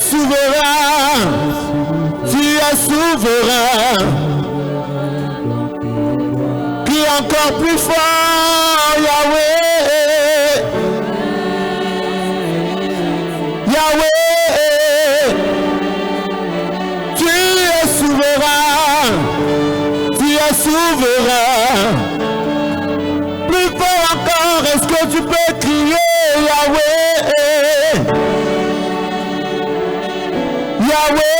souverain, tu es souverain, qui est encore plus fort, Yahweh, Yahweh, tu es souverain, souverain, plus fort encore, est-ce que tu peux crier Yahweh, Yahweh,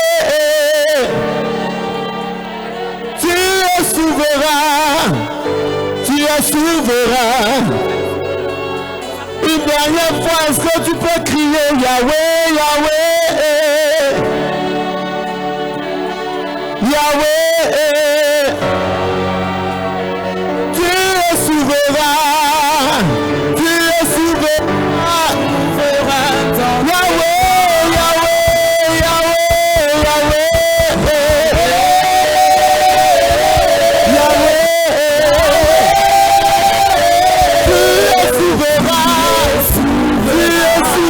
tu es souverain, une dernière fois, est-ce que tu peux crier Yahweh, Yahweh, Yahweh, souverain, tu es souverain, Yahweh, Yahweh, Yahweh, Yahweh, Yahweh, tu es souverain, Yahweh,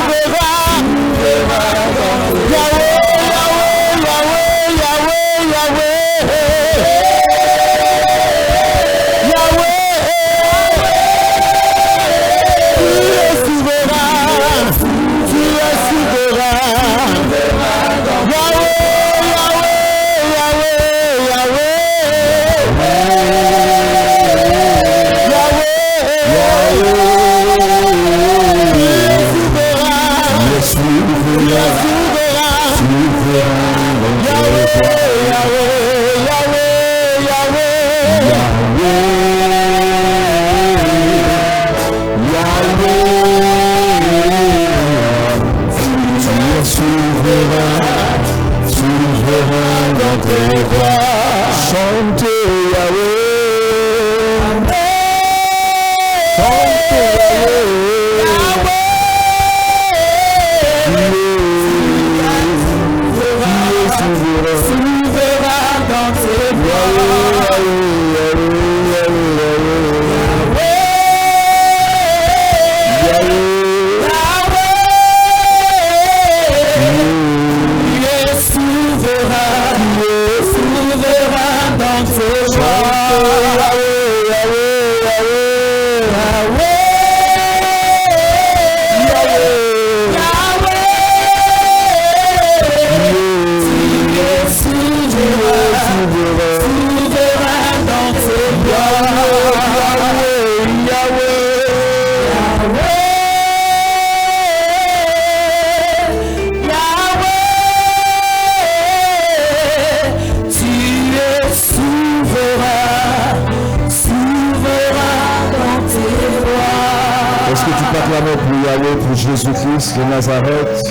Jésus-Christ de Nazareth,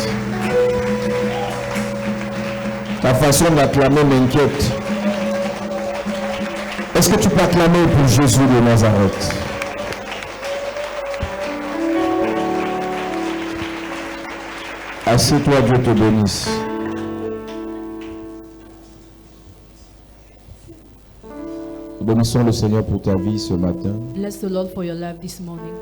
ta façon d'acclamer m'inquiète. Est-ce que tu peux acclamer pour Jésus de Nazareth? Assieds-toi, Dieu te bénisse. Bénissons le Seigneur pour ta vie ce matin. Bless the Lord for your life this morning.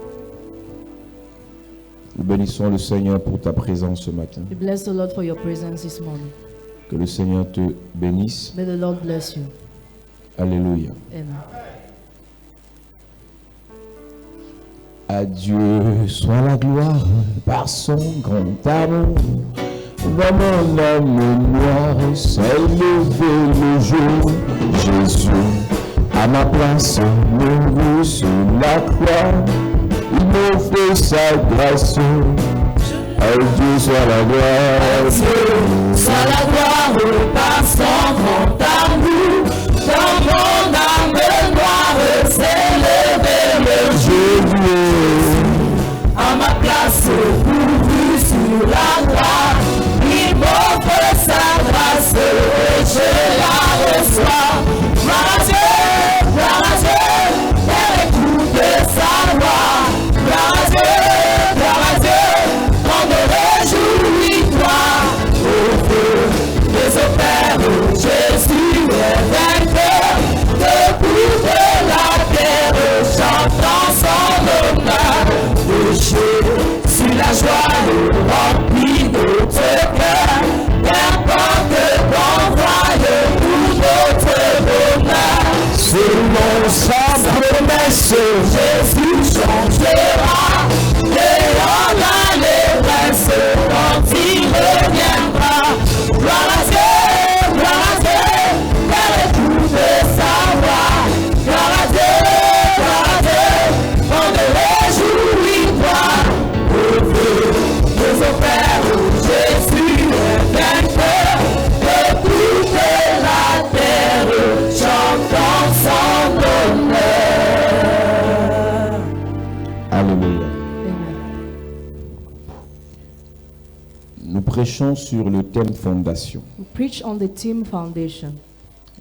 Nous bénissons le Seigneur pour ta présence ce matin. We bless the Lord for your presence this morning. Que le Seigneur te bénisse. May the Lord bless you. Alléluia. Amen. À Dieu soit la gloire par son grand amour. Dans mon âme noire s'est levé le jour. Jésus, à ma place, mourut sur la croix. Il m'offre sa grâce. À Dieu soit la gloire. À Dieu soit la gloire par son grand amour. Dans mon âme noire s'est levé le jour. À ma place, mourut sur la croix. Il m'offre sa grâce et je la reçois. Gloire à Dieu, et écoute sa voix. Gloire à Dieu, on me réjouit toi. Au feu des opères, Jésus est vainqueur. nous prêchons sur le thème fondation. We preach on the theme foundation.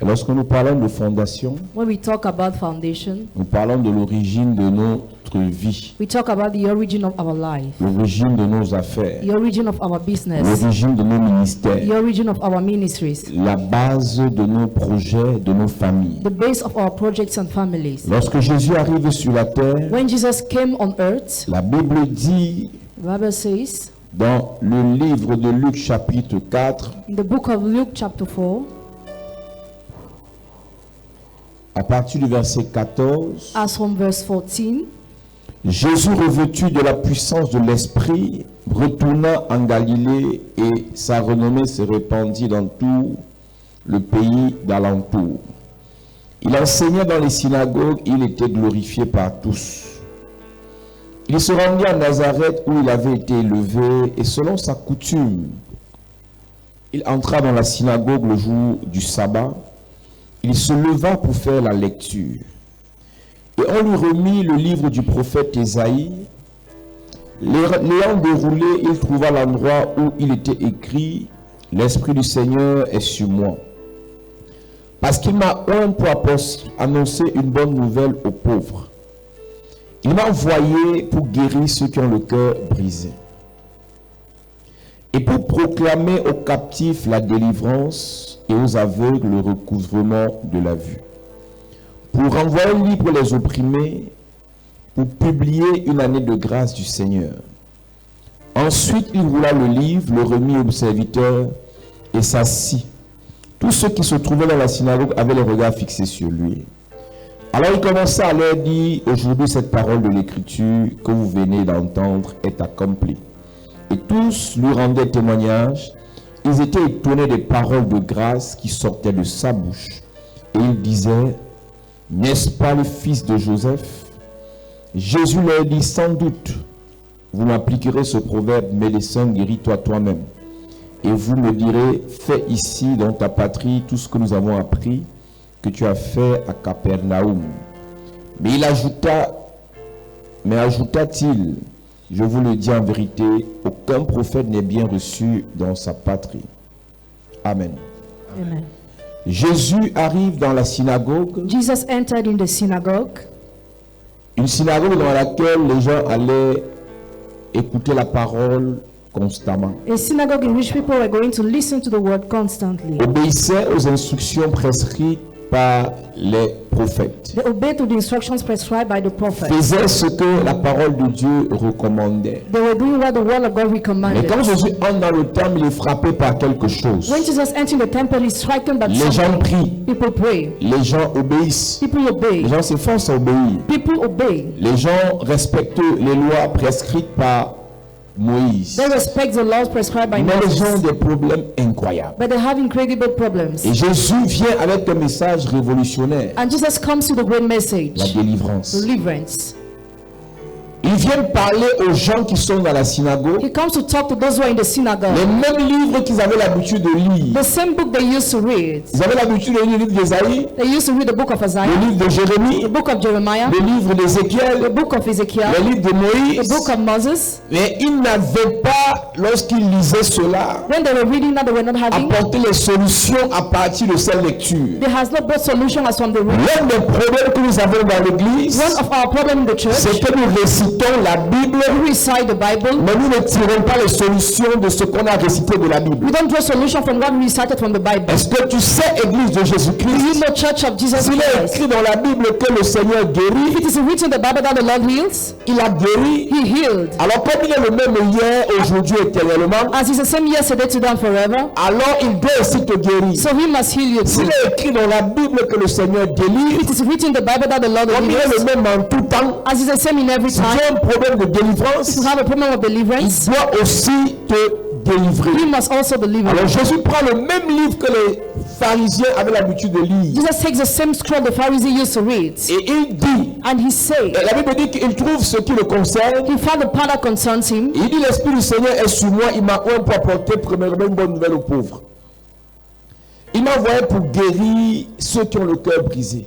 Et lorsque nous parlons de fondation, When we talk about foundation, nous parlons de l'origine de notre vie, we talk about the origin of our life, l'origine de nos affaires, the origin of our business, l'origine de nos ministères, the origin of our ministries, la base de nos projets, de nos familles. the base of our projects and families. Lorsque Jésus arrive sur la terre, When Jesus came on earth, la Bible dit the Bible says dans le livre de Luc chapitre 4, in the book of Luke chapter 4, à partir du verset 14, as from verse 14, Jésus revêtu de la puissance de l'Esprit retourna en Galilée et sa renommée se répandit dans tout le pays d'alentour. Il enseignait dans les synagogues, il était glorifié par tous. Il se rendit à Nazareth où il avait été élevé et selon sa coutume, il entra dans la synagogue le jour du sabbat. Il se leva pour faire la lecture. Et on lui remit le livre du prophète Ésaïe. L'ayant déroulé, il trouva l'endroit où il était écrit « L'Esprit du Seigneur est sur moi. Parce qu'il m'a oint pour annoncer une bonne nouvelle aux pauvres. Il m'a envoyé pour guérir ceux qui ont le cœur brisé. Et pour proclamer aux captifs la délivrance et aux aveugles le recouvrement de la vue. Pour renvoyer libre les opprimés, pour publier une année de grâce du Seigneur. Ensuite, il roula le livre, le remit au serviteur et s'assit. Tous ceux qui se trouvaient dans la synagogue avaient les regards fixés sur lui. Alors il commença à leur dire, aujourd'hui cette parole de l'Écriture que vous venez d'entendre est accomplie. Et tous lui rendaient témoignage. Ils étaient étonnés des paroles de grâce qui sortaient de sa bouche. Et ils disaient, n'est-ce pas le fils de Joseph? Jésus leur dit, sans doute, vous m'appliquerez ce proverbe, médecin, guéris-toi toi-même. Et vous me direz, fais ici dans ta patrie tout ce que nous avons appris, que tu as fait à Capernaum. Mais il ajouta-t-il, je vous le dis en vérité, aucun prophète n'est bien reçu dans sa patrie. Amen. Amen. Jésus arrive dans la synagogue, Jesus entered in the synagogue, une synagogue dans laquelle les gens allaient écouter la parole constamment, a synagogue in which people were going to listen to the word constantly. obéissaient aux instructions prescrites par les prophètes, They obeyed to the instructions prescribed by the prophet. faisaient ce que la parole de Dieu recommandait. They were doing what the word of God Mais recommanded. quand Jésus entre dans le temple, il est frappé par quelque chose. When Jesus entered the temple, he's stricken by Les gens something. prient, People pray. les gens obéissent, People obey. les gens s'efforcent à obéir. People obey. Les gens respectent les lois prescrites par Moïse. They respect the laws prescribed by Mais ils ont Moses. des problèmes incroyables. But they have incredible problems. Et Jésus vient avec un message révolutionnaire, And Jesus comes with a great la message. délivrance. Deliverance. Il vient parler aux gens qui sont dans la synagogue, He comes to talk to those who are in the les synagogue. mêmes livres qu'ils avaient l'habitude de lire. The same book they used to read. Ils avaient l'habitude de lire le livre d'Ésaïe, They used to read the book of le Isaiah, livre de Jérémie, the book of Jeremiah, le livre the d'Ézéchiel, book of Ezekiel, le livre de the Moïse. book of Moses. Mais ils n'avaient pas, lorsqu'ils lisaient cela, When they were reading that, they were not having. apporté les solutions à partir de cette lecture. There has not brought solution as from the reading. L'un des problèmes que nous avons dans l'église, One of our problems in the church, c'est que nous récitons la Bible, we recite the Bible. mais nous ne tirons pas les solutions de ce qu'on a récité de la Bible. We don't draw solution from what we recited from the Bible. Est-ce que tu sais, Église de Do you Jésus-Christ, know Church of Jesus s'il est Christ? écrit dans la Bible que le Seigneur guérit, It is written in the Bible that the Lord heals. il a guéri. He healed. Alors comme il est le même hier, aujourd'hui, éternellement, As he's the same yesterday, today, and forever. alors il doit aussi te guérir. So he must heal you too. S'il est écrit dans la Bible que le Seigneur délivre, It is written in the Bible that the Lord comme il est heals. le même en tout temps, As he's the same in every si tu time. as un problème de délivrance, If you have a problem of il deliverance, doit aussi te délivrer. he must also deliver. Alors Jésus prend le même livre que les pharisiens avaient l'habitude de lire. Jesus takes the same scroll the Pharisee used to read. Et il dit, And he said, et la Bible dit qu'il trouve ce qui le concerne. he found the part that concerns him. Et il dit, l'Esprit du Seigneur est sur moi, il m'a oint pour apporter premièrement une bonne nouvelle aux pauvres. Il m'a envoyé pour guérir ceux qui ont le cœur brisé.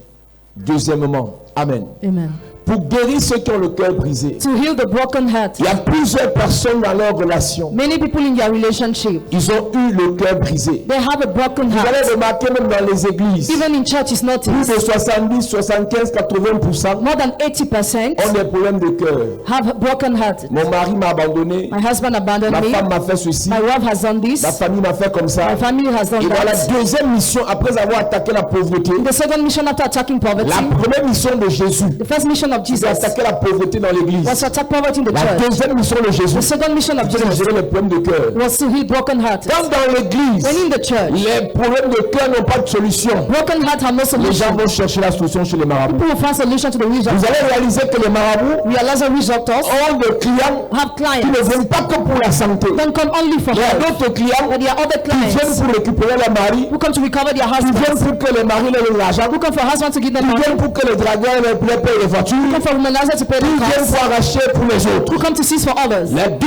Deuxièmement, Amen. Amen. pour guérir ceux qui ont le cœur brisé. to heal the broken heart. Il y a plusieurs personnes dans leur relation. Many people in their relationship, Ils ont eu le cœur brisé. they have a broken Vous allez heart. remarquer même dans les églises, Even in church, it's plus noticed. de 70, 75, 80% More than 80% ont des problèmes de cœur. have a broken heart. Mon mari m'a abandonné, My husband abandoned ma me. femme m'a fait ceci, My wife has done this. ma famille m'a fait comme ça. My family has done Et dans la that. deuxième mission, après avoir attaqué la pauvreté, The second mission after attacking poverty, la première mission de Jésus, the first mission of c'est Jesus attaquer la pauvreté dans l'église. was to attack poverty in the La church. deuxième mission de Jésus, The second mission of c'est de Jesus gérer les problèmes de cœur. was to heal broken hearts. Quand dans l'église, When in the church, les problèmes de cœur n'ont pas de solution, broken hearts have no les gens solution. vont chercher la solution chez les marabouts. People will find solution to the witch Vous doctor. allez réaliser que les marabouts Realize that witch doctors ont des clients have qui ne clients. viennent pas que pour la santé. Don't come only for Il y a health. d'autres clients But there are other qui viennent clients pour récupérer leur mari, who come to recover their qui viennent husbands, pour que les maris leur donnent l'argent, who come for husbands to give them qui money, viennent pour que les dragueurs leur payent les voitures, who come for womenizers to pay qui their viennent cars, pour arracher pour les autres. who come to seize for others. Le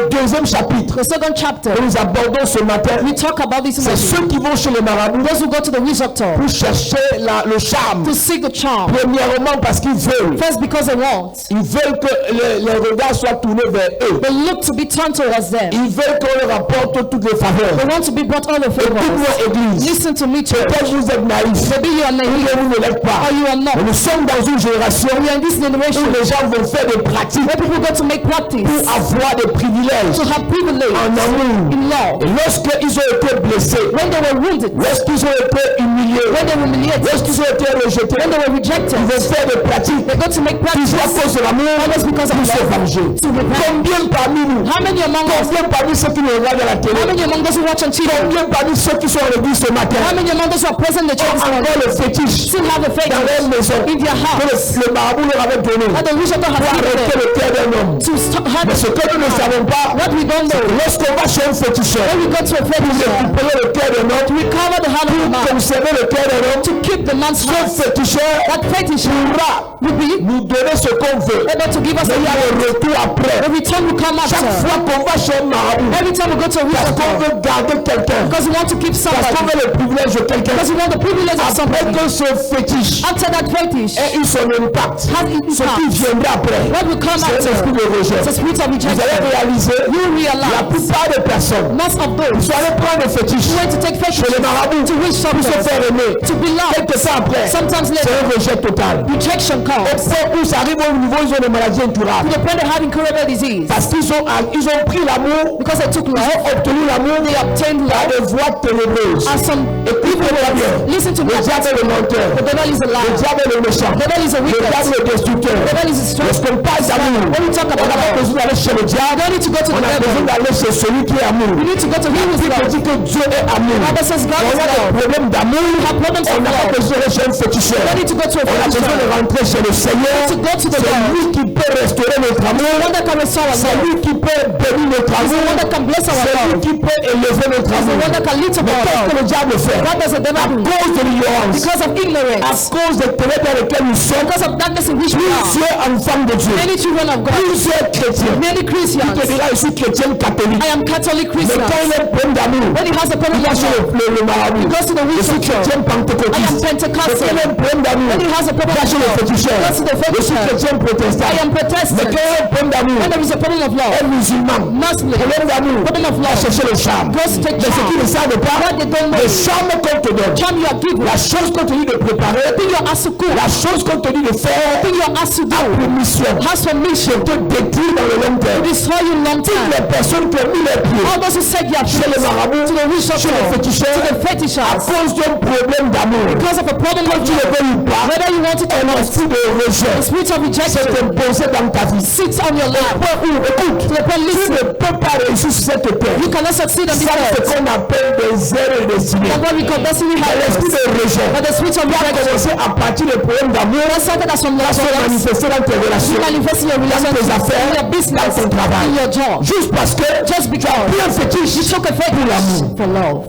deuxième chapitre The second chapter, que nous abordons ce matin, we talk about this c'est morning. ceux qui vont chez les marabouts Those who go to the witch doctor pour chercher le charme. to seek the charm. Premièrement parce qu'ils veulent. First, because they want. Ils veulent que les regards soient tournés vers eux. They look to be turned towards them. Ils veulent qu'on leur apporte toutes les faveurs. They want to be brought all the favors. Écoute-moi, Église. Listen to me, church. Peut-être vous êtes naïfs. Maybe you are Ou naive, vous ne l'êtes pas. or you are Mais not. nous sommes dans une génération We are in this où generation les gens vont faire des pratiques where people go to make practice pour avoir des privilèges to have privilege en amour. in love. Et lorsqu'ils ont été blessés, When they were wounded, lorsqu'ils ont été humiliés, when they were humiliated, lorsqu'ils ont été rejetés, when they were rejected, ils vont faire des pratiques they go to make practice toujours à cause de l'amour always because of pour se love. venger. To repent. Combien parmi nous, How many among us, combien parmi ceux qui nous regardent à la télé, how many among those who watch on TV, combien parmi ceux qui sont à l'église ce matin, how many among those who are present in the church this ont morning, encore le fétiche still have a faith dans leur maison in their que house le marabout leur avait donné that the witch doctor has pour given arrêter them le cœur d'un homme. to have Mais ce que nous ne savons pas, what we don't c'est que know. lorsqu'on va chez un féticheur When we go to a pour fetish, récupérer le cœur d'un homme, recover the heart of the pour man, conserver le cœur d'un homme, to keep the man's ce heart. féticheur That fetish pourra will be nous donner ce qu'on veut. able to give us Mais a il y a heart. le retour après. The return will come Chaque after. fois qu'on va chez un marabout, Every time we go to a witch parce qu'on doctor, veut garder quelqu'un, because we want to keep parce qu'on somebody, veut le privilège de quelqu'un, because we want the privilege of après somebody. que ce fétiche After that fetish ait eu son impact, has its ce qui impact, viendra après, what will come c'est un after? esprit de rejet. It's a spirit of Vous allez rejection. réaliser, You la realize plupart des personnes most of qui those sont allées prendre des fétiches who went to take chez les fetish marabouts to witch pour se doctors, faire aimer, to be loved, quelques temps après, sometimes c'est later, un rejet total. rejection Au comes. point où ça arrive au niveau, ils ont des maladies To incurables. the point they have incurable disease. Parce qu'ils ont pris l'amour, Because they took ils love, ont obtenu l'amour they obtained par love, des voies ténébreuses. and some Écoutez-moi bien. listen to me. Le diable est le menteur. The devil is a Le liar. diable est le méchant. The devil is a Le wicked. diable est destructeur. The devil is a strong. Lorsqu'on parle d'amour, When we talk on about n'a pas love, besoin d'aller chez le you diable. don't need to go to On the a besoin devil. d'aller chez celui qui est amour. You need to go to him with Il love. dit que Dieu est amour. Bible says God On is a des love. problèmes d'amour. have problems On of n'a pas love. besoin d'aller chez un féticheur. You don't need to go to a On a besoin de fetish. rentrer chez le Seigneur. To go to the C'est Lord. lui qui peut restaurer notre amour. The one that can restore our C'est love. lui qui peut bénir notre He's the amour. one that can bless our C'est lui love. qui peut élever notre He's the amour. one that can lift up Mais our qu'est-ce que love. le diable fait? What does the devil À do? cause de l'ignorance, Because of à ignorance, cause des ténèbres dans lesquelles nous sommes, because of darkness in which we are, plusieurs enfants de Dieu, many children of God, plusieurs chrétiens, many il te Christians, dira, je suis chrétien catholique. I am Catholic Mais Christian. quand il est plein d'amour, When he has a problem il va with chez love, le marabout. he goes to the Je witch suis doctor. chrétien I am pentecôtiste. Mais Pentecostal. quand il est plein d'amour, When he has a il problem va with chez le love, féticheur. he goes to the Je suis fetisher. chrétien protestant. I am Mais Protestant. quand il est plein d'amour, When there is a problem of un love, musulman, Muslim, plein d'amour, problem of va love, chercher le charme. goes to take Mais ce qu'ils ne charm. savent pas, What they don't know le is charme qu'on te donne, charm you are given, la chose qu'on te dit de préparer, the thing you are asked to cook, la chose qu'on te dit de the faire, thing you are asked to a pour do, mission has for mission te détruire dans le long to terme. destroy you long Toutes time. les personnes qui ont mis les pieds All those who set their chez feet les marabouts, to the witch chez les doctor, féticheurs, to the à fetishers, cause d'un problème d'amour, because of a problem of tu le love, veux ou pas, whether you want it or un not, esprit de rejet the spirit of s'est rejection imposé dans ta vie. sits on your lap. Écoute, To the point, tu listen, ne peux pas réussir sur cette terre you cannot succeed on this sans ce earth. qu'on appelle des erreurs destinés. That's what we call destiny L'esprit helpers. de rejet But the spirit of va rejection commencer à partir des problèmes d'amour, that started as from va love se manifester dans tes relations, manifest in your dans tes relationship, affaires, in your dans business, ton travail. in your job. Juste parce que Just tu as because pris un fétiche you took a pour l'amour. fetish for love.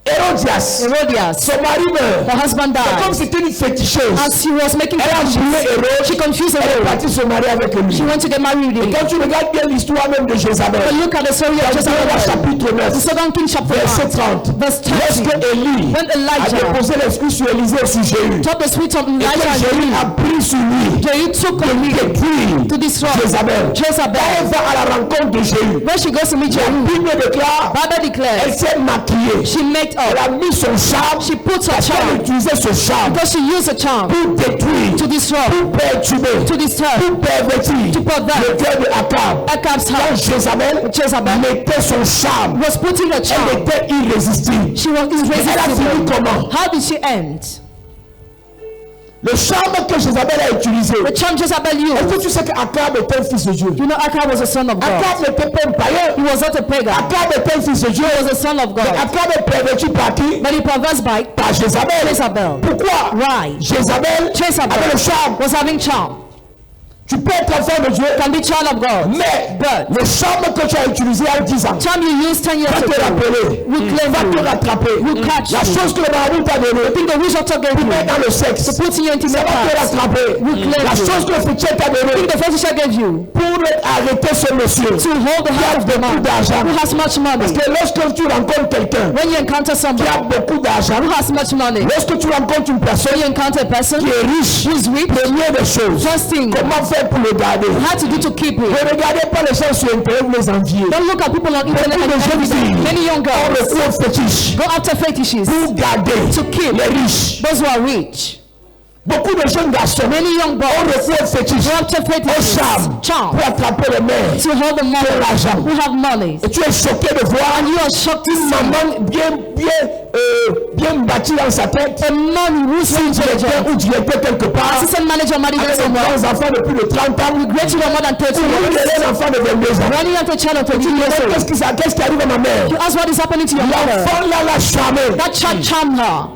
Herodias. Son mari meurt. Her husband C'est comme died. si c'était une féticheuse. As she was making Elle a joué fetishes, Hérode. she confused Elle est Herod. partie se marier avec lui. She went to get married with Et him. quand tu regardes bien l'histoire même de Jézabel, But look at the story of dans Jezebel. chapitre 9, The second King chapter verset 1. 30, Verse 30. lorsque Élie When a Elijah déposé l'excuse sur Élisée et sur Jéhu, dropped the spirit of et Elijah que and Jéhu Jehu, a pris sur lui Jehu took on de him détruire to destroy Jézabel. Quand elle Jezebel. va à la rencontre de Jéhu, When she goes to meet la Jehu, Bible déclare, Bible elle declares s'est maquillée. she made Elle up. a mis son charme, She put her parce qu'elle charm utilisait ce charme because she used a charm pour détruire, to destroy, pour perturber, to disturb pour pervertir to pervert le cœur de Akab. Acab's Quand heart. Jezabel mettait son charme, Was putting a charm. elle était irrésistible. She was Elle a fini irresistible. comment? How did she end? Le charme que Jezabel a utilisé. The charm Jezebel Est-ce used. que tu sais qu'Akab était un fils de Dieu? You know, Acab was a son of God. Akab n'était pas un païen. He was not a pagan. Akab était un fils de Dieu. He was a son of God. Akab est perverti par qui? But he perverts by Par Jezabel. Jezebel. Pourquoi? Why? Jezabel avait le Jezebel charme. was having charm. Tu peux être enfant de Dieu, Can be child of God. mais But le charme que tu as utilisé à 10 ans charm you used 10 years va te ago rappeler, will claim va te you. rattraper. Will catch La you. chose que le marabout t'a donnée, The thing the witch doctor gave you. dans le sexe, To put in your ça intimate va te parts. rattraper. Will claim La you. chose que le féticheur t'a The thing donnée, the fetisher gave you. pour arrêter ce monsieur, To hold the heart of the man d'argent. who has much Parce money. que lorsque tu rencontres quelqu'un When you encounter qui a somebody beaucoup d'argent, who has much money, lorsque tu rencontres une personne when you encounter a person qui est riche, who is rich, première des choses, first thing, comment faire pour le garder? how to do to keep Ne it. regardez pas les gens sur Internet, vous les enviez. Don't look at people on internet and envy them. Many young On girls recourt au fétiche go after fetishes. pour garder To keep les riches. those who are rich. Beaucoup de jeunes garçons Many young on boys recourt au fétiche, go after au fetishes. charme, pour Charm. attraper les mères. To hold the money l'argent. who have money. Et tu es choqué de voir And you are shocked to une see maman bien bâtie dans sa tête. a man who's so intelligent. Ou tu étais quelque part Assistant manager manager avec somewhere. des enfants de plus de 30 ans. Great children more than 30 Ou years. des enfants de 22 ans. Running after a child of Tu 20 dis, years old. qu'est-ce qui arrive à ma mère? You ask what is happening to your mother. L'enfant là l'a charmé. That child charmed her.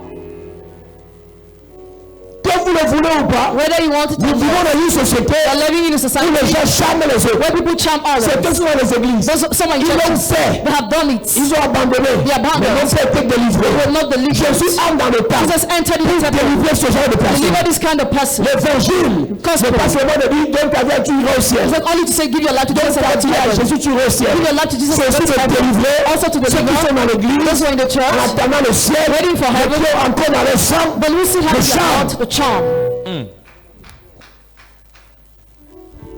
Que vous le voulez ou pas, Whether you want it nous or vivons not, dans une société you're living in a où society les gens charment les autres. where people charm C'est others. que dans les églises. Some in Ils l'ont churches, fait. they have done it. Ils ont abandonné. They abandoned. Mais non, c'est été délivré. They were not delivered. Jésus entre dans le temps Jesus entered pour into the délivrer ce genre de personnes. deliver this kind of person. L'évangile, Gospel. c'est pas seulement de dire donne ta vie, tu iras au ciel. It's not only to say give your life to Donne Jesus ta and go to vie à heaven. Jésus, tu iras au ciel. Give your life to Jesus C'est and aussi go to de heaven. délivrer Also to ceux qui deliver sont dans l'église those who are in the en church, attendant le ciel, waiting for mais heaven. qui ont encore dans le sang. but we still have The the charm. heart, the charm.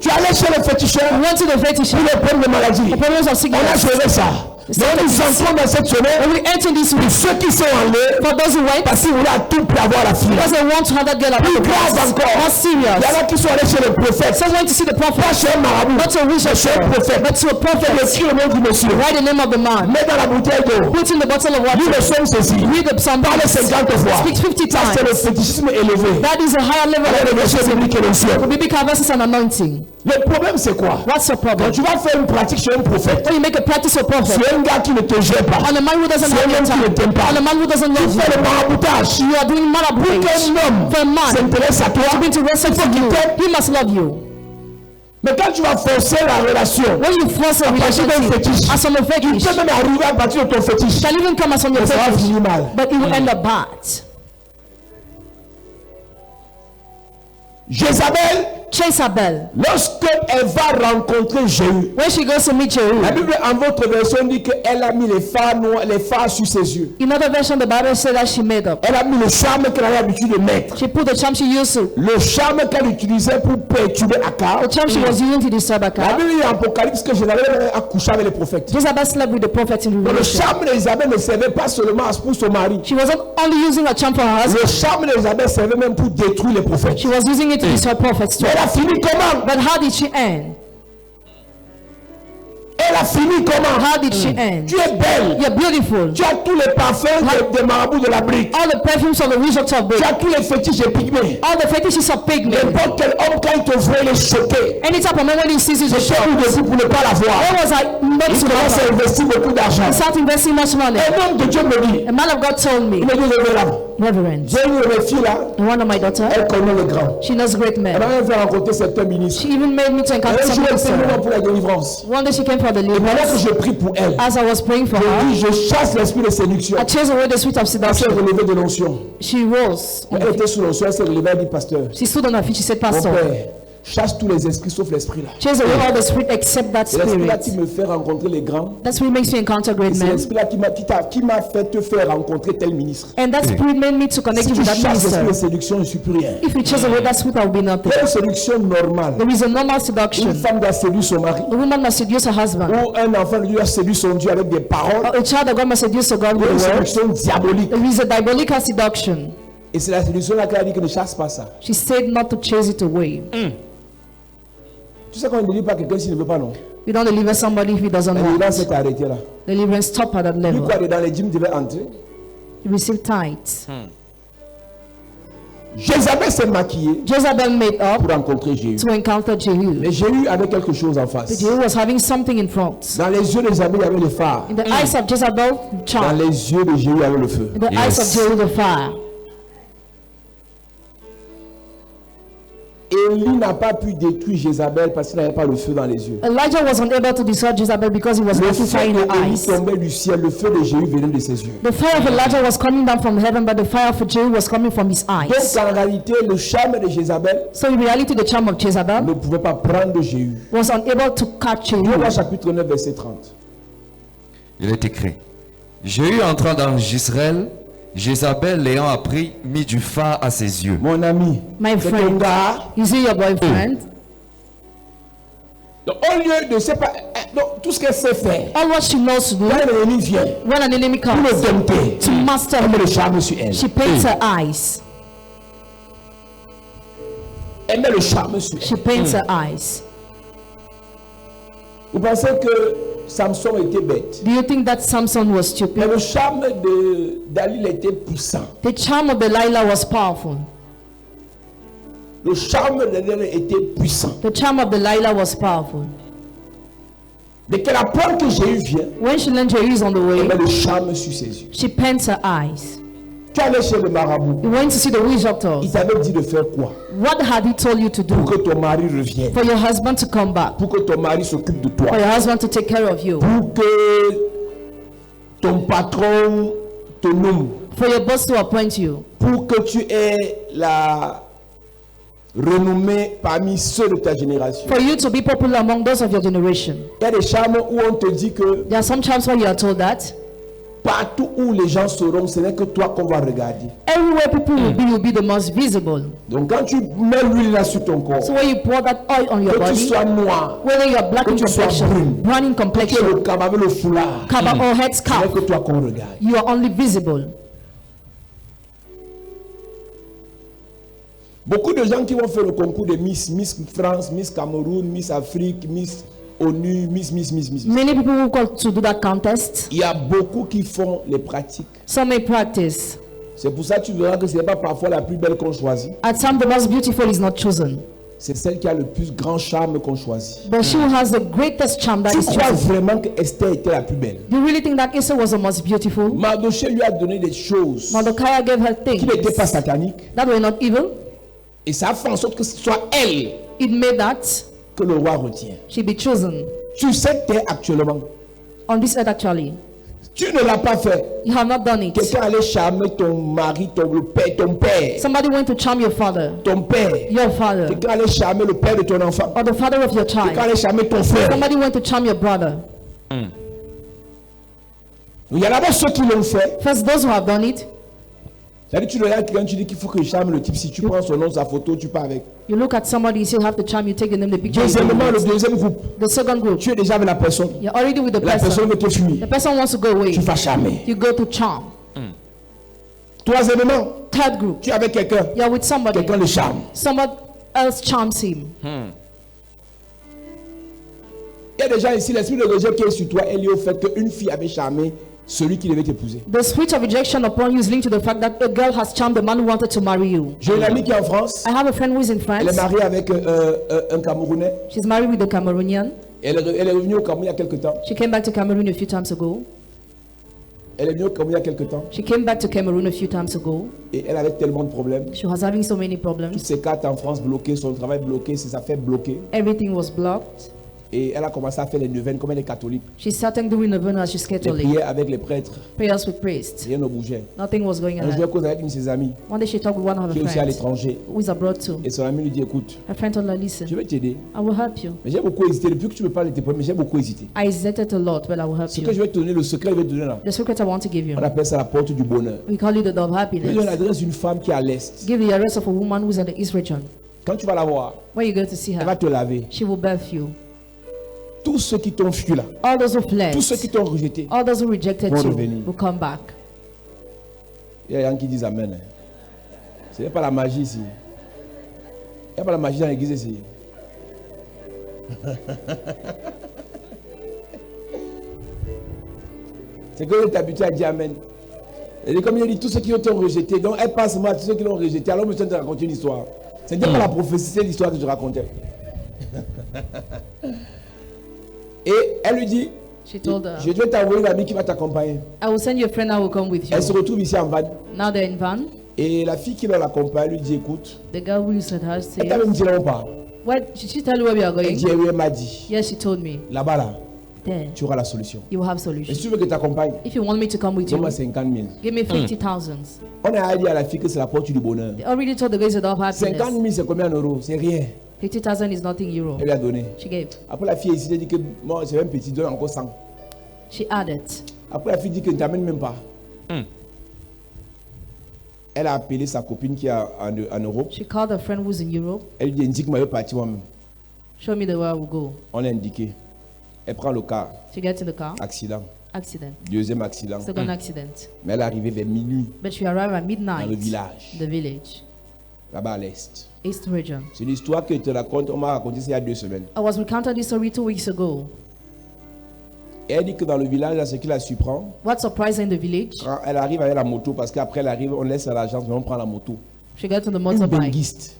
Tu allais chez le féticheur We went to the fetish. pour les problèmes de maladie. The problems of On a sickness. géré ça. Donc nous entrons dans cette semaine. When we enter this Pour week, ceux qui sont en l'air, for those who wait, parce qu'ils voulaient à tout pour avoir la fille. because they want to have that girl at Plus the grave place. encore. More Il y serious. en a qui sont allés chez le prophète. Some went to see the Pas prophet, chez un marabout. not to a wizard, Mais chez un prophète. but to a Il prophet. écrit le nom du monsieur. Write the name of the man. Mets dans la bouteille d'eau. Put in the bottle of Lui water. le somme ceci. Read the psalm. Parle 50 fois. Speak 50 Ça c'est le times. fétichisme élevé. That is a higher level Avec of le verset biblique et le ciel. biblical verses and anointing. Le problème c'est quoi? What's your Quand problem? tu vas faire une pratique chez un prophète, When you make a practice of prophet, c'est un gars qui ne te gère pas. on a man who doesn't C'est have un your homme qui ne time, t'aime pas. on a man who doesn't Tu love fais you, le maraboutage. you are doing malaboutage. Qu'un homme For a man s'intéresse à toi, to be interested in you, he must love you. mais quand tu vas forcer la relation, When you force a partir d'un relationship fétiche, as from a il fetish, peut même arriver à partir de ton fétiche. can even come as from your Ça va fetish, finir mal. but it will end up bad. Jézabel, Jezebel, lorsqu'elle va rencontrer Jéhu, when she goes to meet Jehu, la Bible en votre version dit qu'elle a mis les phares sur ses yeux. in another version the Bible says that she made up. Elle a mis le charme qu'elle avait l'habitude de mettre. She put the charm she used to, Le charme qu'elle utilisait pour perturber Akab. the charm she was using to disturb La Acab. Bible dit en Apocalypse que Jézabel a couché avec les prophètes. Jezebel slept with the prophet in Donc le Revelation. charme d'Isabelle ne servait pas seulement pour son mari. She wasn't only using a charm for her husband, Le charme d'Isabelle servait même pour détruire les prophètes. she was using it to disturb prophets too. Elle a fini comment? But how did she end? Elle a fini comment? How did she end? Tu es belle. You're beautiful. Tu as tous les parfums des marabouts de la brique. All the perfumes of the witch doctor of Tu Brick. as tous les fétiches et pygmées. All the fetishes of pigment. N'importe quel homme, quand il te voit, il est choqué. Any type of man when he sees you, Je he's sais shocked. où depuis pour ne pas la voir. Where was I not Il to commence à have investir beaucoup d'argent. I start investing much money. Un homme de Dieu me dit, A man of God told me, il me dit, révérend, Reverend, j'ai une de mes filles là, one of my daughter, elle connaît les grands. she knows great Elle men. va même faire rencontrer certains ministres. She even made me to encounter Un some jour, elle s'est venue minister. pour la délivrance. One day she came for Elle pendant que deliverance, je prie pour elle, as I was praying for je her, dis, je chasse l'esprit de séduction. I chased away the spirit of Elle s'est seduction. relevée de l'onction. She rose. Elle était sous l'onction, elle s'est relevée, elle dit, pasteur, She stood on her feet. She said, mon Pastor, père, chasse tous les esprits sauf l'esprit là. chase away all the spirit except that C'est l'esprit là qui spirit. me fait rencontrer les grands. That spirit makes me encounter great C'est men. l'esprit là qui m'a fait te faire rencontrer tel ministre. And that spirit made me to connect Si you tu with that chasses l'esprit de minister. séduction, je ne suis plus rien. If you chase away that spirit, I will be nothing. Il y a une séduction normale. There is a normal Une seduction. femme doit séduire son mari. A woman must seduce her husband. Ou un enfant doit séduire son Dieu avec des paroles. A child of God must seduce a God Il y a une with words. séduction diabolique. There is a diabolical seduction. Et c'est la séduction là qu'elle a dit que ne chasse pas ça. She said not to chase it away. Tu sais qu'on ne délivre pas quelqu'un s'il ne veut pas, non? You don't deliver somebody if he doesn't La want. délivrance s'est arrêtée là. Deliverance stop at that Lui level. quoi, dans les dîmes devait entrer. You receive tithes. Jézabel s'est maquillée Jezebel made up pour rencontrer Jéhu. to encounter Jehu. Mais Jéhu avait quelque chose en face. Jehu was having something in front. Dans les yeux de Jézabel, il y avait le phare. In the eyes of Jezebel, Dans charm. les yeux de Jéhu, il y avait le feu. In the eyes of Jehu, the fire. Élie n'a pas pu détruire Jézabel parce qu'il n'avait pas le feu dans les yeux. Elijah was unable to destroy Jezebel because he was Le lacking feu fire in her d'Élie eyes. tombait du ciel, le feu de Jéhu venait de ses yeux. The fire of Elijah was coming down from heaven, but the fire of Jehu was coming from his Donc eyes. en réalité, le charme de Jézabel So in reality, the charm of Jezebel ne pouvait pas prendre Jéhu. was unable to catch Jehu. Job chapitre 9, verset 30. Il est écrit. Jéhu entrant dans Jezreel, Jézabel l'ayant appris, mit du phare à ses yeux. Mon ami, My c'est ton friend, gars. you see your boyfriend, Donc, au lieu de c'est pas, donc, tout ce qu'elle sait faire, all what she knows to do, quand l'ennemi vient, when an enemy pour comes le dompter, to master elle met le her, charme sur elle. she paints her eyes. Elle met le charme sur She elle. paints her eyes. Vous pensez que Samson était bête? Do you think that Samson was Mais stupid? le charme de Dalil était puissant. The charm of Delilah was powerful. Le charme de Dalil était puissant. The charm of Delilah was powerful. Dès qu'elle apprend que Jéhu vient, When she learned Jehu is on the elle way, met le charme sur ses yeux. she paints her eyes. Tu allais chez le marabout. You went to see the witch doctor. Il t'avait dit de faire quoi? What had he told you to Pour do? que ton mari revienne. For your husband to come back. Pour que ton mari s'occupe de toi. For your husband to take care of you. Pour que ton patron te nomme. For your boss to appoint you. Pour que tu aies la renommée parmi ceux de ta génération. For you to be popular among those of your generation. Il y a des charmes où on te dit que There are some times where you are told that partout où les gens seront, ce n'est que toi qu'on va regarder. everywhere people will be, you'll be the most visible. Donc quand tu mets l'huile là sur ton corps, So when you pour that oil on your que tu body, sois noir, whether you are black in que tu sois complexion, brune, brown in que tu aies complexion, le cab avec le foulard, cover or head ce scarf, n'est que toi qu'on regarde. you are only visible. Beaucoup de gens qui vont faire le concours de Miss, Miss France, Miss Cameroun, Miss Afrique, Miss ONU, Miss. Many people who go to do that contest, Il y a beaucoup qui font les pratiques. some may practice. C'est pour ça que tu verras que ce n'est pas parfois la plus belle qu'on choisit. At times the most beautiful is not chosen, C'est celle qui a le plus grand charme qu'on choisit. but she who has the greatest charm that Tu is crois chosen. vraiment que Esther était la plus belle? Do you really think that Esther was the most beautiful? Mardoché lui a donné des choses Mordecai gave her qui n'étaient pas things sataniques. that were not evil. Et ça a fait en sorte que ce soit elle It made that que le roi retient. she be chosen Tu sais que actuellement. on this earth actually. Tu ne l'as pas fait. You have not done it. Quelqu'un allait charmer ton mari, ton père, Somebody went to charm your father, ton père. your father, Quelqu'un allait charmer le père de ton enfant. or the father of your Quelqu'un child. allait charmer ton frère. Somebody went to charm your brother. Il y a d'abord ceux qui l'ont fait. First, those who have done it, C'est-à-dire tu regardes quelqu'un, tu dis qu'il faut que je charme le type. Si tu prends son nom, sa photo, tu pars avec. you look at somebody, you say you have to charm, you take the name, the picture. you go Deuxièmement, with le it. deuxième groupe. The second group, Tu es déjà avec la personne. you're already with the La personne person. veut te fuir. The person wants to go away. Tu vas charmer. You go to charm. Troisièmement, Third group, tu es avec quelqu'un. you're with somebody. Quelqu'un le charme. Somebody else charms him. Il y a des gens ici, l'esprit de rejet qui est sur toi est lié au fait qu'une fille avait charmé celui qui devait t'épouser. The spirit of rejection upon you is linked to the fact that a girl has charmed the man who wanted to marry you. J'ai une amie qui est en France. I have a friend who is in Elle France. est mariée avec un Camerounais. She's married with a Cameroonian. Elle est revenue au Cameroun il y a quelque temps. She came back to Cameroon a few times ago. Elle est venue au Cameroun il y a quelque temps. She came back to Cameroon a few times ago. Et elle avait tellement de problèmes. She was having so many Toutes problems. ses cartes en France bloquées, son travail bloqué, ses affaires bloquées. Everything was blocked. Et elle a commencé à faire les neuvaines comme elle est catholique. She started doing novena as she's Les Catholic. prières avec les prêtres. Prayers with priests. Rien ne bougeait. Nothing was going Un jour, on. elle cause avec une de ses amies One day she talked with one of qui est her aussi à friends l'étranger. who is abroad too. Et son ami lui dit, écoute, Her friend told her, listen, je vais t'aider. I will help you. Mais j'ai beaucoup hésité. Depuis que tu me parles de tes problèmes, j'ai beaucoup hésité. I hesitated a lot, but I will help Ce que je you. vais te donner, le secret que je vais te donner là, The secret I want to give you. on appelle ça la porte du bonheur. We call it the door of Je donne happiness. l'adresse d'une femme qui est à l'est. Give the address of a woman who's in the East region. Quand tu vas la voir, When you go to see elle va her, te laver. she will birth you. Tous ceux qui t'ont fui là, All those who fled, tous ceux qui t'ont rejeté, all those who rejected vont you revenir. will come back. il y a des gens qui disent Amen. Ce n'est pas la magie ici. Il n'y a pas la magie dans l'église ici. C'est que vous êtes habitué à dire Amen. Et comme il a dit, tous ceux qui t'ont rejeté, donc elle passe moi à tous ceux qui l'ont rejeté. Alors, je suis en train de raconter une histoire. Ce n'était pas la prophétie, c'est l'histoire que je racontais. Et elle lui dit, She told her, je vais t'envoyer une amie qui va t'accompagner. I will send you a friend that will come with Elle se you. retrouve ici en van. Now they're in van. Et la fille qui l'accompagne lui dit, écoute, The girl who used her elle says, t'a même dit là ou pas? what, did she tell you where we are Elle going? dit, oui, elle m'a dit. Yes, she told me. Là-bas, là, There, tu auras la solution. you will have Et solution. si tu veux que t'accompagne, If you want me to come with you, donne-moi 50 000. give me 50,000. On a dit à la fille que c'est la porte du bonheur. They already told the guys about 50 happiness. 000, c'est combien en euros? C'est rien. 50,000 is nothing euro. Elle lui a donné. She gave. Après, la fille ici, elle dit que moi, c'est un petit, donne encore 100. She added. Après, la fille dit qu'elle ne t'amène même pas. Elle a appelé sa copine qui est en Europe. She called a friend who's in Europe. Elle lui dit, indique-moi, je vais partir moi-même. Show me the way I will go. On l'a indiqué. Elle prend le car. She gets in the car. Accident. Accident. Deuxième accident. Second accident. Mais elle est arrivée vers minuit But she arrived at dans midnight. le village, The village. là-bas à l'est. East region. C'est l'histoire que je te raconte. On m'a raconté ça il y a 2 semaines. I was recounted this story 2 weeks ago. Et elle dit que dans le village, là, ce qui la surprend, What surprised her in the village? quand elle arrive avec la moto, parce qu'après elle arrive, on laisse à l'agence, mais on prend la moto. She got in the Une motorbike. benguiste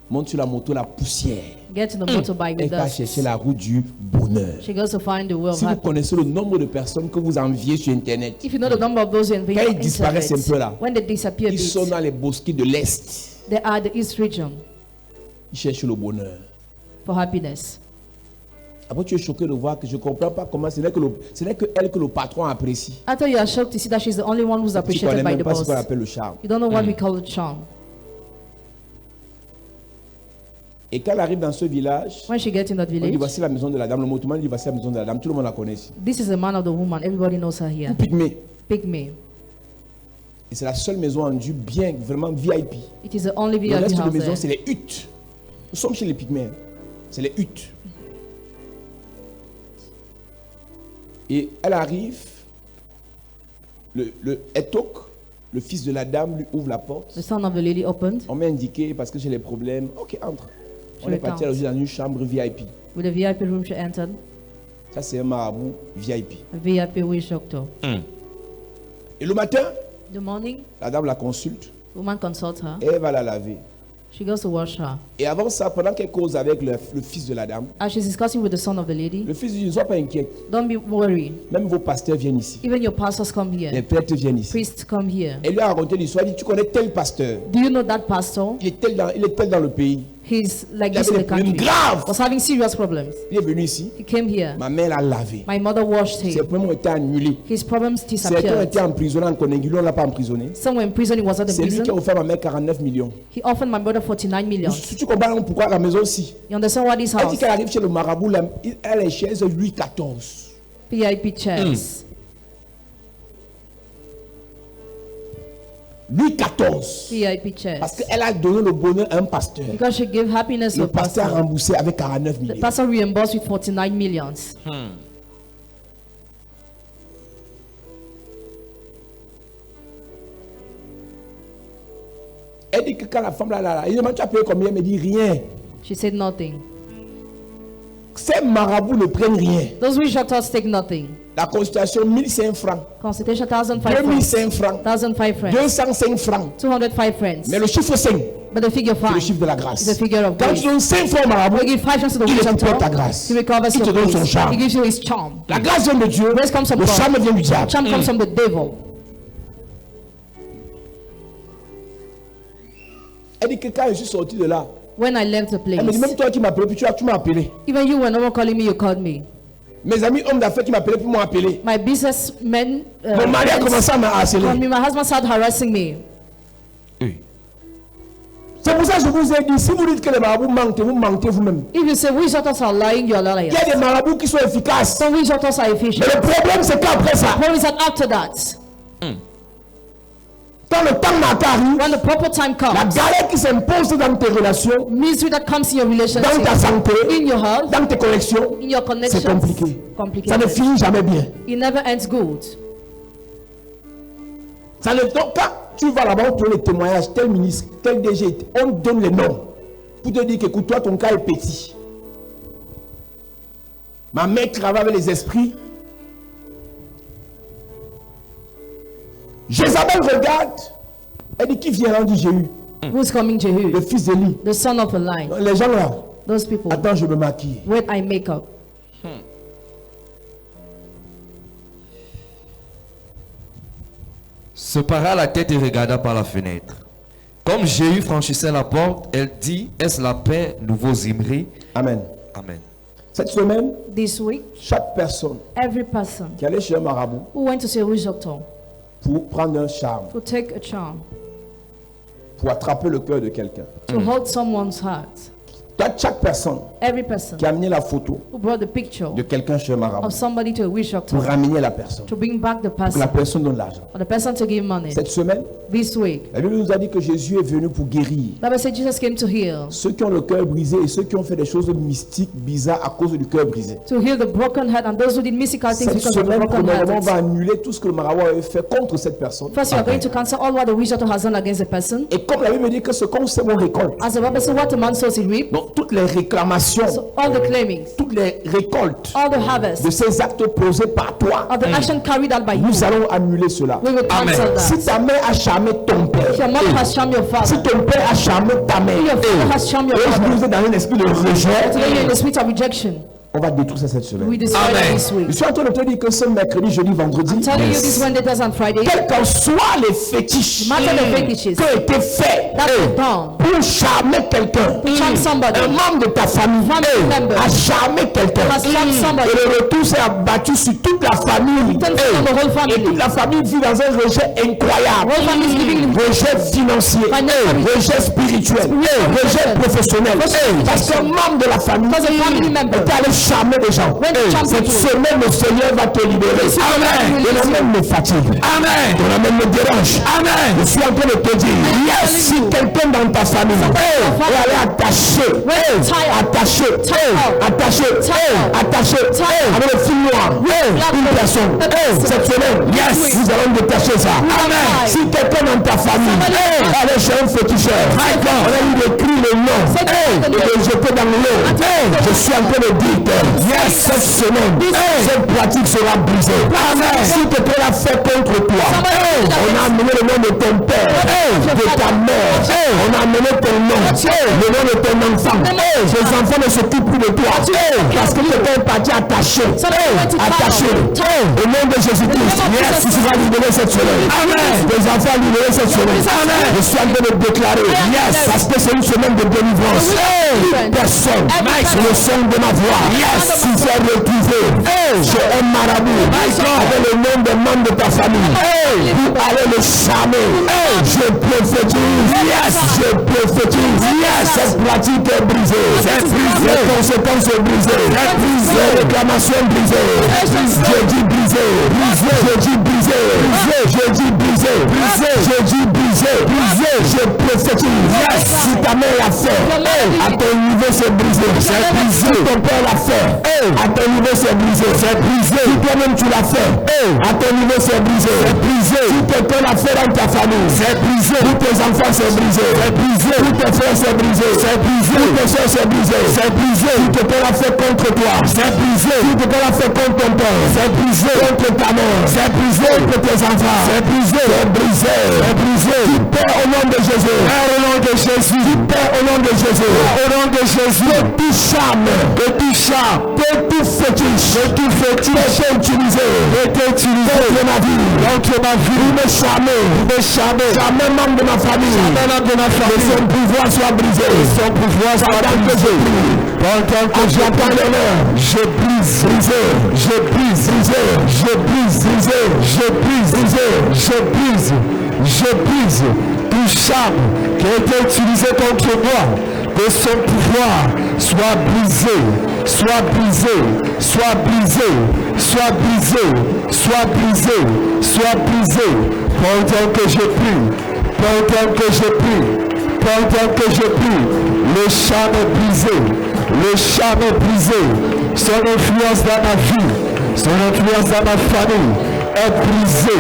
monte sur la moto, la poussière. Get in the motorbike Elle with va us. chercher la route du bonheur. She goes to find the way of Si vous happiness. connaissez le nombre de personnes que vous enviez sur Internet, If you know the number of those in the quand ils disparaissent un peu là, when they disappear a ils sont bit, dans les bosquets de l'Est. they are the East region Ils cherchent le bonheur. for happiness. Après, tu es choqué de voir que je ne comprends pas comment ce n'est que elle que le patron apprécie. After you are shocked to see that she's the only one who's Tu ne appreciated connais by même the pas ce boss. qu'on appelle le charme. You don't know what we call the charm. Et quand elle arrive dans ce village, When she gets in that on dit village, voici la maison de la dame. Le motoman dit voici la maison de la dame. Tout le monde la connaît ici. this is the man of the woman. Everybody knows her here. Pygmée. Pygmy. Et c'est la seule maison vendue bien, vraiment VIP. It is the only Le VIP reste de house maison, there. c'est les huttes. Nous sommes chez les Pygmées. C'est les huttes. Et elle arrive, elle toque, le fils de la dame lui ouvre la porte. The son of the lady opened On m'a indiqué parce que j'ai les problèmes. Ok, entre. On Je est parti tente. loger dans une chambre VIP. with the VIP room she entered. Ça, c'est un marabout VIP. A VIP witch doctor. Et le matin, The morning, la dame la consulte the woman consults her. et elle va la laver. She goes to wash her. Et avant ça, pendant qu'elle cause avec le fils de la dame, As she's discussing with the son of the lady, le fils dit, ne sois pas inquiète. don't be worried. Même vos pasteurs viennent ici. Even your pastors come Les here. prêtres viennent ici. Priests come here. Elle lui a raconté l'histoire. Elle dit, tu connais tel pasteur. Do you know that pastor? Il est tel dans le pays. He's like Il this in avait des the problèmes country. graves. Was having serious problems. Il est venu ici. He came here. Ma mère l'a lavé. My mother washed Ses him. problèmes ont été annulés. His problems Certains ont disappeared. été emprisonnés en Conégulon, on ne l'a pas emprisonné. Some were in prison. He was not in C'est lui qui a prison. offert à ma mère 49 millions. He offered my brother 49 million. Si tu comprends pourquoi la maison aussi. You understand what this Elle dit house? qu'elle arrive chez le marabout, elle est chaise Louis XIV. VIP chairs. Louis XIV. VIP chairs. Parce qu'elle a donné le bonheur à un pasteur. Because she gave happiness to Le a pasteur a pastor. remboursé avec 49 The millions. pastor reimbursed with 49 millions. Elle dit que quand la femme là, il demande tu as payé combien? Elle me dit rien. She said nothing. Ces marabouts ne prennent rien. Those witch doctors take nothing. La consultation 1500 francs, Consultation 1,005 francs. 2500 francs, 1,005 francs. 205 francs. 205 francs. Mais le chiffre 5, But the figure c'est le 5 chiffre de la is grâce. the figure of Quand grace. tu donnes 5 fois au marabout, You give 5 chances to the il witch récupère ta doctor. grâce. He recovers Il te your donne son grace. charme. He gives you his charm. La grâce vient de Dieu, Grace comes from le God. charme vient du diable. Charm comes from the devil. Elle dit que quand je suis sorti de là, When I left the Elle me dit, place, même toi qui m'as appelé, puis tu m'as appelé. even you were no one calling me, you called me. Mes amis hommes d'affaires qui m'appelaient, puis m'ont appelé. My businessmen Mon mari a commencé à me harceler. called me. My husband started harassing me. C'est pour ça que je vous ai dit, si vous dites que les marabouts mentent, vous mentez vous-même. If you say witch doctors are lying, you are Il y liars. a des marabouts qui sont efficaces. Some witch doctors are efficient. Mais le problème, c'est qu'après ça, The problem is that after that, quand le temps m'arrive, when the proper time la comes, galère qui s'impose dans tes relations, misery that comes in your dans ta relationship, santé, in your health, dans tes connexions, in your c'est connections, compliqué. Ça ne complicated. finit jamais bien. It never ends good. Ça ne, donc, quand tu vas là-bas, on te donne les témoignages, tel ministre, tel DG, on te donne les noms pour te dire que écoute, toi, ton cas est petit. Ma mère travaille avec les esprits. Jézabel regarde, elle dit qui vient là, on dit Jéhu, Who's coming? le Jehu, fils d'Élie. the son of a lie. Les gens là, Those people. attends, je me maquille. When I make up. Se para la tête et regarda par la fenêtre. Comme Jéhu franchissait la porte, elle dit, est-ce la paix, nouveau Zimri? Amen. Amen. Cette semaine, This week, chaque personne every person qui allait chez un marabout who went to see a witch doctor pour prendre un charme, to take a charm, pour attraper le cœur de quelqu'un. to hold someone's heart, Toi, chaque personne every person qui a amené la photo who brought the picture de quelqu'un chez un marabout of somebody to a witch pour doctor ramener la personne, to bring back the pour que la person, personne donne l'argent. for the person to give money. Cette semaine, This week, la Bible nous a dit que Jésus est venu pour guérir Bible said Jesus came to heal, ceux qui ont le cœur brisé et ceux qui ont fait des choses mystiques, bizarres à cause du cœur brisé. to heal the broken heart and those who did mystical things Cette because of the semaine, broken premièrement, on heart. va annuler tout ce que le marabout avait fait contre cette personne. First, you are going to cancel all what the witch doctor has done against the person. Et comme la Bible dit que ce qu'on sème, on récolte. As the Bible says, what a man sows, he reap. Donc, toutes les réclamations, So all the claimings, toutes les récoltes all the harvest, de ces actes posés par toi, of the action carried out by you, nous allons annuler cela. we will cancel Si that. ta mère a charmé ton père, If your mother has charmed your si father, ton père a charmé ta mère, if your father has charmed your et father, vous êtes dans un esprit de rejet, today you're in the spirit of rejection. on va détruire ça cette semaine. We destroy that this Je week. suis en train de te dire que ce mercredi, jeudi, vendredi, Telling you this Wednesday, Thursday, and Friday, quels qu'en soient les fétiches matter the fetishes qui ont été faits that are done pour charmer quelqu'un, to charm somebody, un membre de ta famille family member a charmé quelqu'un, has charmed somebody, et le retour s'est abattu sur toute la famille, turns on the whole et family. toute la famille vit dans un rejet incroyable, Whole family is living in rejet financier, Financial rejet spirituel, rejet professionnel, parce qu'un membre de la famille because a family member est allé charmer des gens. went to charm Cette people. semaine, le Seigneur va te libérer. Amen. Ton amène me fatigue. Amen. Ton amène me dérange. Amen. Je suis en train de te dire, yes, si quelqu'un dans ta famille est allé attaché, attaché, avec le fil noir, une personne, cette semaine, yes, nous allons détacher ça. Amen. Si quelqu'un dans ta famille est allé chez un féticheur, on a eu d'écrire le nom et de le jeter dans l'eau. Je suis en train de dire que yes, cette semaine, cette pratique sera brisée. Si quelqu'un l'a fait contre toi, on a amené le nom de ton père, de ta mère, on a amené ton nom, le nom de ton enfant. Tes enfants ne s'occupent plus de toi parce que quelqu'un est parti attaché. Au nom de Jésus-Christ, yes, tu seras libéré cette semaine. Tes enfants libérés cette semaine. Je suis en train de déclarer, yes, parce que c'est une semaine de délivrance. Personne, le son de ma voix, yes, tu fais retrouver chez un marabout avec le nom des membres de ta famille pour aller le charmer. Je prophétise, yes, je prophétise, yes, cette pratique est brisée, les conséquences sont brisées, les réclamations brisées, je dis brisé, je dis brisé, je dis brisé, je dis brisé, je prophétise, yes, si ta mère l'a fait, à ton niveau c'est brisé, si ton père l'a fait, à ton niveau c'est brisé, si toi-même tu l'as fait, à ton niveau c'est brisé, si quelqu'un l'a fait dans ta famille, c'est brisé, tous tes enfants c'est brisé, tous tes frères c'est brisé, tous tes soeurs c'est brisé, si quelqu'un l'a fait contre toi, c'est brisé, si quelqu'un l'a fait contre ton père, c'est brisé, contre ta mère, c'est brisé, contre tes enfants, c'est brisé, tu perds au nom de Jésus, de Jésus. Père, au nom de Jésus. Au nom de Jésus. De tout charme. De tout charme. De tout fétiche. De tout fétiche. Utilisé. Contre ma vie. Contre ma vie. Il me charmer. Jamais membre de ma famille. Jamais membre de ma famille. Et son pouvoir soit brisé. Et son pouvoir soit brisé. Pendant que j'entends les leurs. Je brise. Je brise. Je brise. Je brise. Je brise tout charme qui a été utilisé contre moi, que son pouvoir soit brisé, soit brisé, soit brisé, soit brisé, soit brisé, soit brisé, pendant que je prie, pendant que je prie, pendant que je prie, le charme est brisé, le charme est brisé, son influence dans ma vie, son influence dans ma famille est brisé,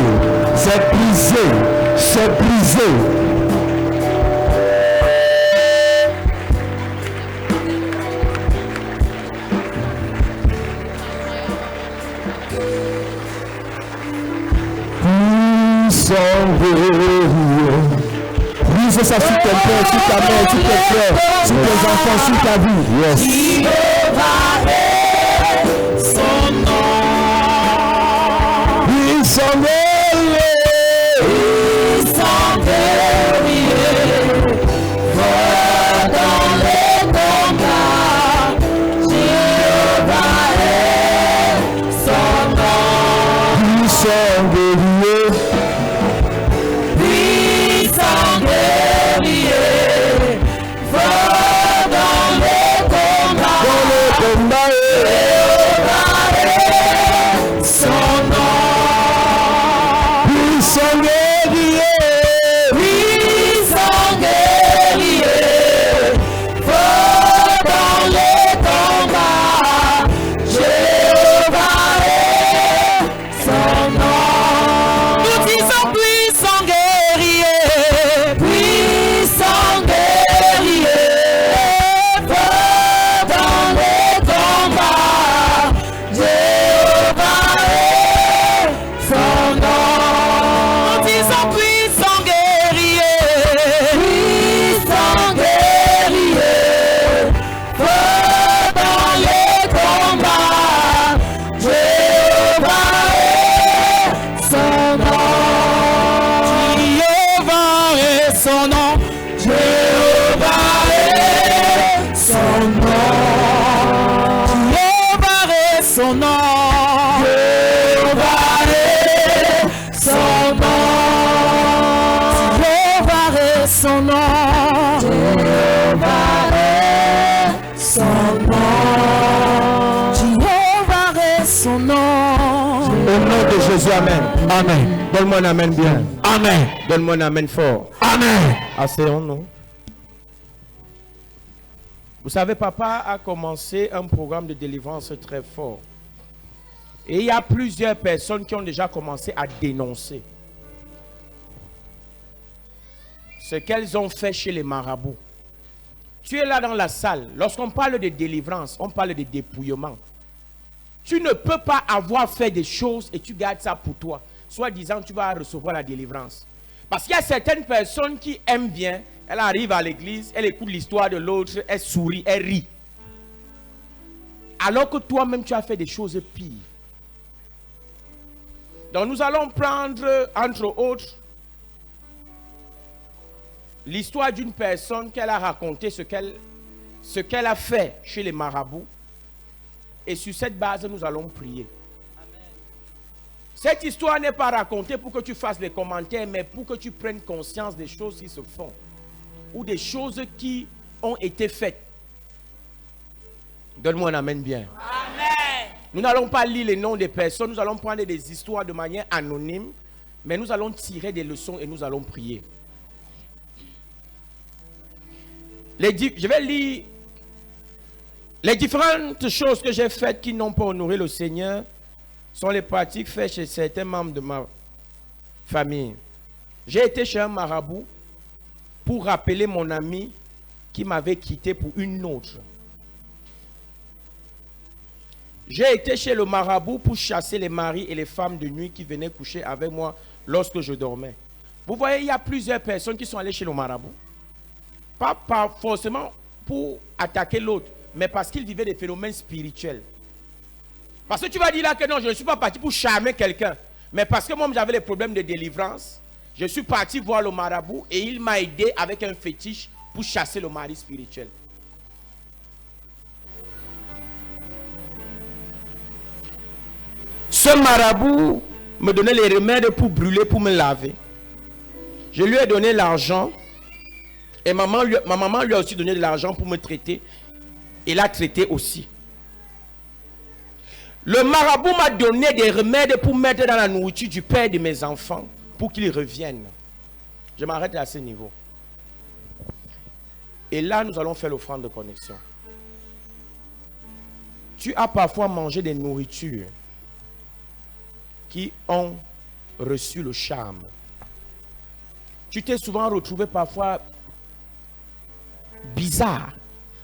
c'est brisé, c'est brisé. Brise ça sur ton père, sur ta mère, sur tes frères, sur tes enfants, sur ta vie. Yes. Son nom. Ils sont Jésus, amen. Amen. Donne-moi un amen bien. Amen. Donne-moi un amen fort. Amen. Asseyons-nous. Vous savez, papa a commencé un programme de délivrance très fort. Et il y a plusieurs personnes qui ont déjà commencé à dénoncer ce qu'elles ont fait chez les marabouts. Tu es là dans la salle. Lorsqu'on parle de délivrance, on parle de dépouillement. Tu ne peux pas avoir fait des choses et tu gardes ça pour toi. Soit disant tu vas recevoir la délivrance. Parce qu'il y a certaines personnes qui aiment bien. Elle arrive à l'église, elle écoute l'histoire de l'autre, elle sourit, elle rit. Alors que toi-même tu as fait des choses pires. Donc nous allons prendre, entre autres, l'histoire d'une personne qu'elle a raconté ce qu'elle a fait chez les marabouts. Et sur cette base, nous allons prier. Amen. Cette histoire n'est pas racontée pour que tu fasses des commentaires, mais pour que tu prennes conscience des choses qui se font. Ou des choses qui ont été faites. Donne-moi un amen bien. Amen. Nous n'allons pas lire les noms des personnes, nous allons prendre des histoires de manière anonyme, mais nous allons tirer des leçons et nous allons prier. Je vais lire les différentes choses que j'ai faites qui n'ont pas honoré le Seigneur sont les pratiques faites chez certains membres de ma famille. J'ai été chez un marabout pour rappeler mon ami qui m'avait quitté pour une autre. J'ai été chez le marabout pour chasser les maris et les femmes de nuit qui venaient coucher avec moi lorsque je dormais. Vous voyez, il y a plusieurs personnes qui sont allées chez le marabout. Pas forcément pour attaquer l'autre, mais parce qu'il vivait des phénomènes spirituels. Parce que tu vas dire là que non, je ne suis pas parti pour charmer quelqu'un. Mais parce que moi, j'avais les problèmes de délivrance, je suis parti voir le marabout et il m'a aidé avec un fétiche pour chasser le mari spirituel. Ce marabout me donnait les remèdes pour brûler, pour me laver. Je lui ai donné l'argent et ma maman lui a aussi donné de l'argent pour me traiter. Et l'a traité aussi. Le marabout m'a donné des remèdes pour mettre dans la nourriture du père de mes enfants pour qu'ils reviennent. Je m'arrête à ce niveau. Et là, nous allons faire l'offrande de connexion. Tu as parfois mangé des nourritures qui ont reçu le charme. Tu t'es souvent retrouvé parfois bizarre.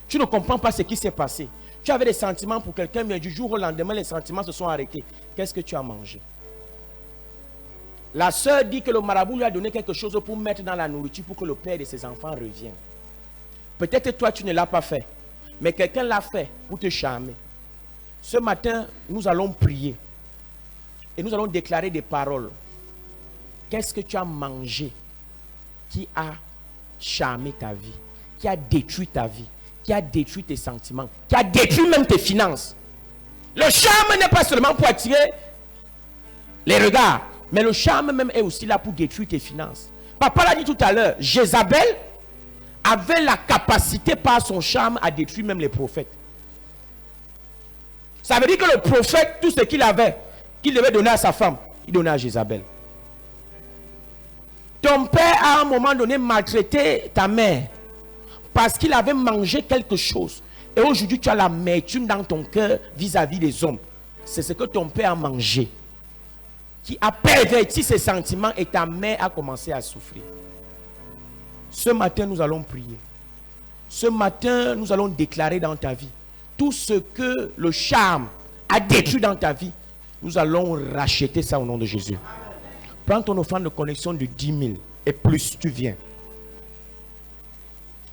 Tu ne comprends pas ce qui s'est passé. Tu avais des sentiments pour quelqu'un, mais du jour au lendemain, les sentiments se sont arrêtés. Qu'est-ce que tu as mangé? La sœur dit que le marabout lui a donné quelque chose pour mettre dans la nourriture pour que le père de ses enfants revienne. Peut-être toi, tu ne l'as pas fait, mais quelqu'un l'a fait pour te charmer. Ce matin, nous allons prier et nous allons déclarer des paroles. Qu'est-ce que tu as mangé qui a charmé ta vie, qui a détruit ta vie, qui a détruit tes sentiments, qui a détruit même tes finances? Le charme n'est pas seulement pour attirer les regards, mais le charme même est aussi là pour détruire tes finances. Papa l'a dit tout à l'heure, Jézabel avait la capacité par son charme à détruire même les prophètes. Ça veut dire que le prophète, tout ce qu'il avait, qu'il devait donner à sa femme, il donnait à Jézabel. Ton père a à un moment donné maltraité ta mère parce qu'il avait mangé quelque chose. Et aujourd'hui, tu as l'amertume dans ton cœur vis-à-vis des hommes. C'est ce que ton père a mangé qui a perverti ses sentiments et ta mère a commencé à souffrir. Ce matin, nous allons prier. Ce matin, nous allons déclarer dans ta vie tout ce que le charme a détruit dans ta vie. Nous allons racheter ça au nom de Jésus. Prends ton offrande de connexion de 10 000 et plus, tu viens.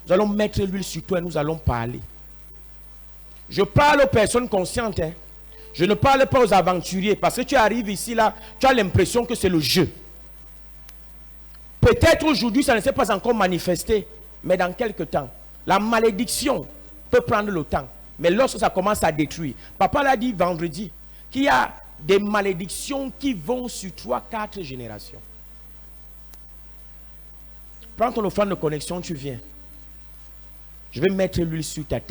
Nous allons mettre l'huile sur toi et nous allons parler. Je parle aux personnes conscientes. Je ne parle pas aux aventuriers. Parce que tu arrives ici, là, tu as l'impression que c'est le jeu. Peut-être aujourd'hui, ça ne s'est pas encore manifesté. Mais dans quelques temps, la malédiction peut prendre le temps. Mais lorsque ça commence à détruire. Papa l'a dit vendredi, qu'il y a des malédictions qui vont sur 3-4 générations. Prends ton offrande de connexion, tu viens. Je vais mettre l'huile sur ta tête.